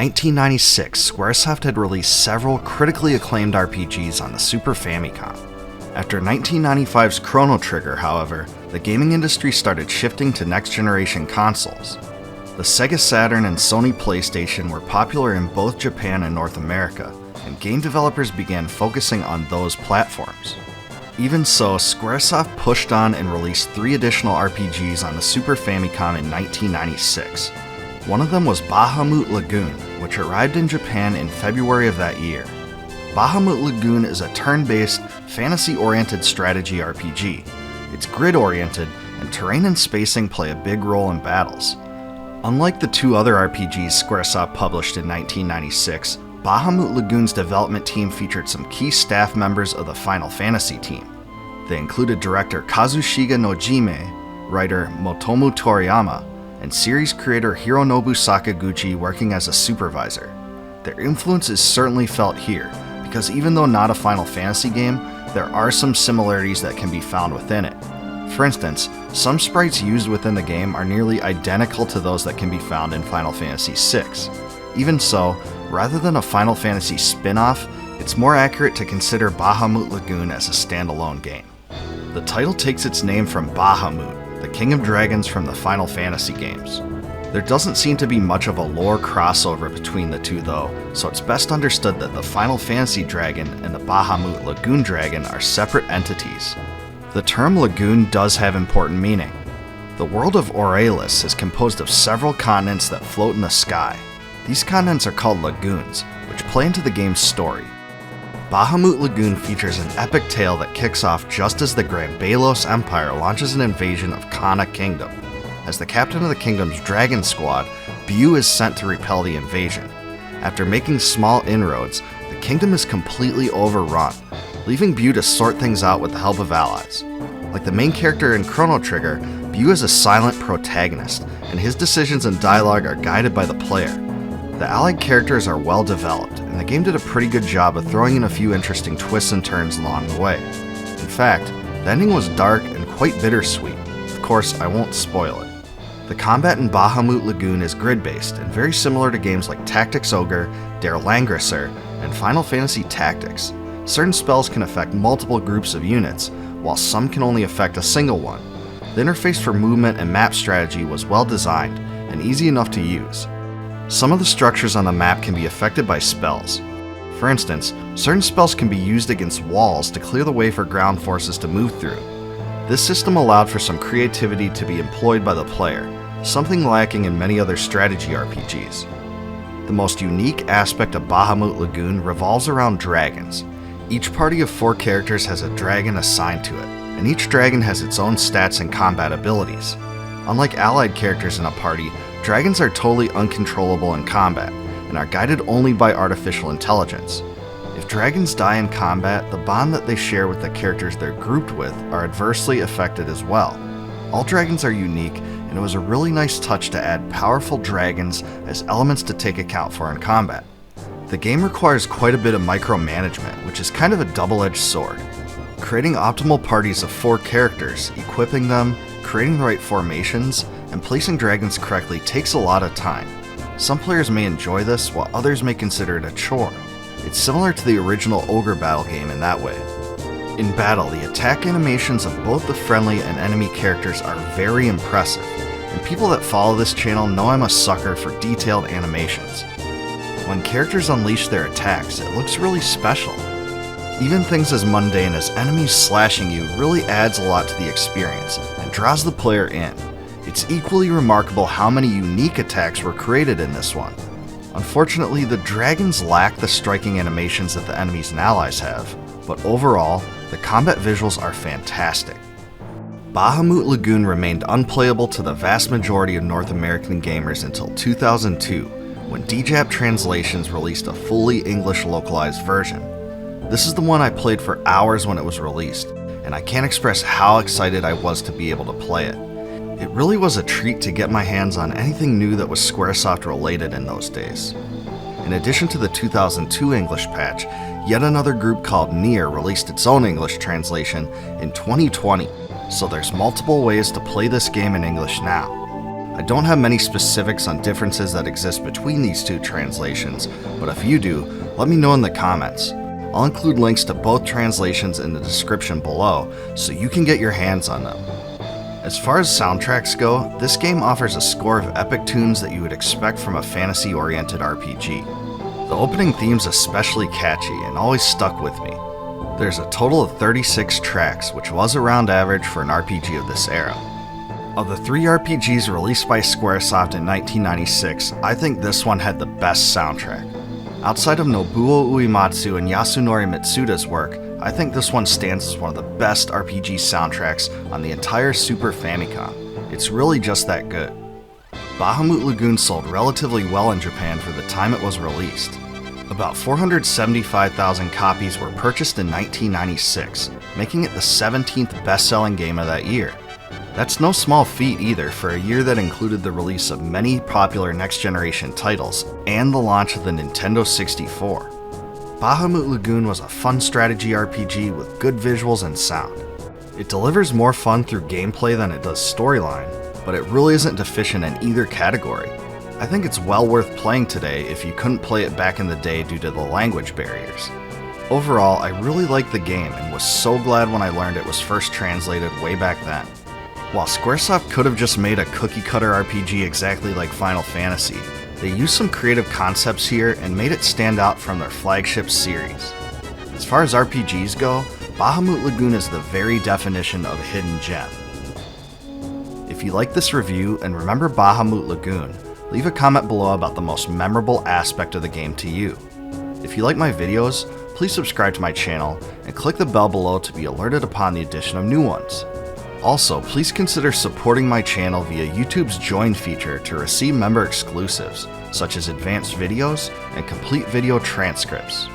1996, Squaresoft had released several critically acclaimed RPGs on the Super Famicom. After 1995's Chrono Trigger, however, the gaming industry started shifting to next-generation consoles. The Sega Saturn and Sony PlayStation were popular in both Japan and North America, and game developers began focusing on those platforms. Even so, Squaresoft pushed on and released 3 additional RPGs on the Super Famicom in 1996. One of them was Bahamut Lagoon, which arrived in Japan in February of that year. Bahamut Lagoon is a turn-based, fantasy-oriented strategy RPG. It's grid-oriented, and terrain and spacing play a big role in battles. Unlike the 2 other RPGs Squaresoft published in 1996, Bahamut Lagoon's development team featured some key staff members of the Final Fantasy team. They included director Kazushige Nojime, writer Motomu Toriyama, and series creator Hironobu Sakaguchi working as a supervisor. Their influence is certainly felt here, because even though not a Final Fantasy game, there are some similarities that can be found within it. For instance, some sprites used within the game are nearly identical to those that can be found in Final Fantasy VI. Even so, rather than a Final Fantasy spin-off, it's more accurate to consider Bahamut Lagoon as a standalone game. The title takes its name from Bahamut, the king of dragons from the Final Fantasy games. There doesn't seem to be much of a lore crossover between the 2 though, so it's best understood that the Final Fantasy dragon and the Bahamut Lagoon dragon are separate entities. The term lagoon does have important meaning. The world of Aurelis is composed of several continents that float in the sky. These continents are called lagoons, which play into the game's story. Bahamut Lagoon features an epic tale that kicks off just as the Grand Balos Empire launches an invasion of Kana Kingdom. As the captain of the kingdom's dragon squad, Bu is sent to repel the invasion. After making small inroads, the kingdom is completely overrun, leaving Bu to sort things out with the help of allies. Like the main character in Chrono Trigger, Bu is a silent protagonist, and his decisions and dialogue are guided by the player. The allied characters are well developed, and the game did a pretty good job of throwing in a few interesting twists and turns along the way. In fact, the ending was dark and quite bittersweet. Of course, I won't spoil it. The combat in Bahamut Lagoon is grid-based and very similar to games like Tactics Ogre, Der Langrisser, and Final Fantasy Tactics. Certain spells can affect multiple groups of units, while some can only affect a single one. The interface for movement and map strategy was well designed and easy enough to use. Some of the structures on the map can be affected by spells. For instance, certain spells can be used against walls to clear the way for ground forces to move through. This system allowed for some creativity to be employed by the player, something lacking in many other strategy RPGs. The most unique aspect of Bahamut Lagoon revolves around dragons. Each party of 4 characters has a dragon assigned to it, and each dragon has its own stats and combat abilities. Unlike allied characters in a party, dragons are totally uncontrollable in combat, and are guided only by artificial intelligence. If dragons die in combat, the bond that they share with the characters they're grouped with are adversely affected as well. All dragons are unique, and it was a really nice touch to add powerful dragons as elements to take account for in combat. The game requires quite a bit of micromanagement, which is kind of a double-edged sword. Creating optimal parties of 4 characters, equipping them, creating the right formations, and placing dragons correctly takes a lot of time. Some players may enjoy this, while others may consider it a chore. It's similar to the original Ogre battle game in that way. In battle, the attack animations of both the friendly and enemy characters are very impressive, and people that follow this channel know I'm a sucker for detailed animations. When characters unleash their attacks, it looks really special. Even things as mundane as enemies slashing you really adds a lot to the experience, and draws the player in. It's equally remarkable how many unique attacks were created in this one. Unfortunately, the dragons lack the striking animations that the enemies and allies have, but overall, the combat visuals are fantastic. Bahamut Lagoon remained unplayable to the vast majority of North American gamers until 2002, when DJAP Translations released a fully English localized version. This is the one I played for hours when it was released, and I can't express how excited I was to be able to play it. It really was a treat to get my hands on anything new that was Squaresoft related in those days. In addition to the 2002 English patch, yet another group called Nier released its own English translation in 2020, so there's multiple ways to play this game in English now. I don't have many specifics on differences that exist between these two translations, but if you do, let me know in the comments. I'll include links to both translations in the description below so you can get your hands on them. As far as soundtracks go, this game offers a score of epic tunes that you would expect from a fantasy-oriented RPG. The opening theme's especially catchy and always stuck with me. There's a total of 36 tracks, which was around average for an RPG of this era. Of the 3 RPGs released by Squaresoft in 1996, I think this one had the best soundtrack. Outside of Nobuo Uematsu and Yasunori Mitsuda's work, I think this one stands as one of the best RPG soundtracks on the entire Super Famicom. It's really just that good. Bahamut Lagoon sold relatively well in Japan for the time it was released. About 475,000 copies were purchased in 1996, making it the 17th best-selling game of that year. That's no small feat either for a year that included the release of many popular next-generation titles and the launch of the Nintendo 64. Bahamut Lagoon was a fun strategy RPG with good visuals and sound. It delivers more fun through gameplay than it does storyline, but it really isn't deficient in either category. I think it's well worth playing today if you couldn't play it back in the day due to the language barriers. Overall, I really liked the game and was so glad when I learned it was first translated way back then. While Squaresoft could have just made a cookie-cutter RPG exactly like Final Fantasy, they used some creative concepts here and made it stand out from their flagship series. As far as RPGs go, Bahamut Lagoon is the very definition of a hidden gem. If you like this review and remember Bahamut Lagoon, leave a comment below about the most memorable aspect of the game to you. If you like my videos, please subscribe to my channel and click the bell below to be alerted upon the addition of new ones. Also, please consider supporting my channel via YouTube's Join feature to receive member exclusives, such as advanced videos and complete video transcripts.